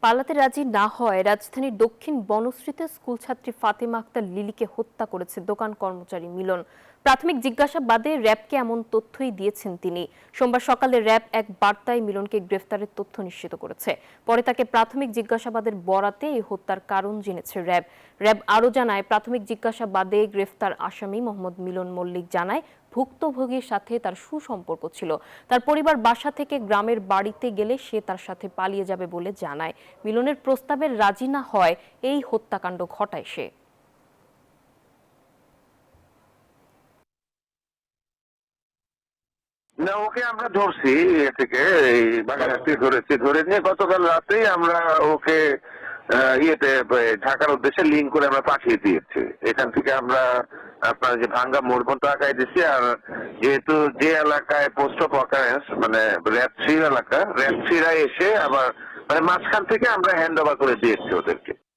পালাতে রাজি না হওয়ায় রাজধানীর দক্ষিণ বনশ্রীতে স্কুলছাত্রী ফাতেমা আক্তার লিলিকে হত্যা করেছে দোকান কর্মচারী মিলন। প্রাথমিক জিজ্ঞাসাবাদে র্যাবকে এমন তথ্যই দিয়েছেন তিনি। সোমবার সকালে র্যাব এক বার্তায় মিলনকে গ্রেফতারের তথ্য নিশ্চিত করেছে। পরে তাকে প্রাথমিক জিজ্ঞাসাবাদের বরাতে এই হত্যার কারণ জেনেছে র্যাব। র্যাব আরও জানায়, প্রাথমিক জিজ্ঞাসাবাদে গ্রেফতার আসামি মোহাম্মদ মিলন মল্লিক জানায় ভুক্তভোগীর সাথে তার সুসম্পর্ক ছিল। তার পরিবার বাসা থেকে গ্রামের বাড়িতে গেলে সে তার সাথে পালিয়ে যাবে বলে জানায়। মিলনের প্রস্তাবে রাজি না হয় এই হত্যাকাণ্ড ঘটায় সে। না, ওকে আমরা ধরছি এ থেকে, এই বাগেরহাট থেকে ধরেছি। ধরে নিয়ে গতকাল রাতেই আমরা ওকে ইয়েতে ঢাকার উদ্দেশ্যে লিঙ্ক করে আমরা পাঠিয়ে দিয়েছি। এখান থেকে আমরা আপনার যে ভাঙ্গা মোড় পর্যন্ত আঁকাই দিচ্ছি। আর যেহেতু যে এলাকায় পোস্ট অফ অকারেন্স মানে র্যাব 3 এলাকা, র্যাব 3 এসে আবার মানে মাঝখান থেকে আমরা হ্যান্ড ওভার করে দিয়েছি ওদেরকে।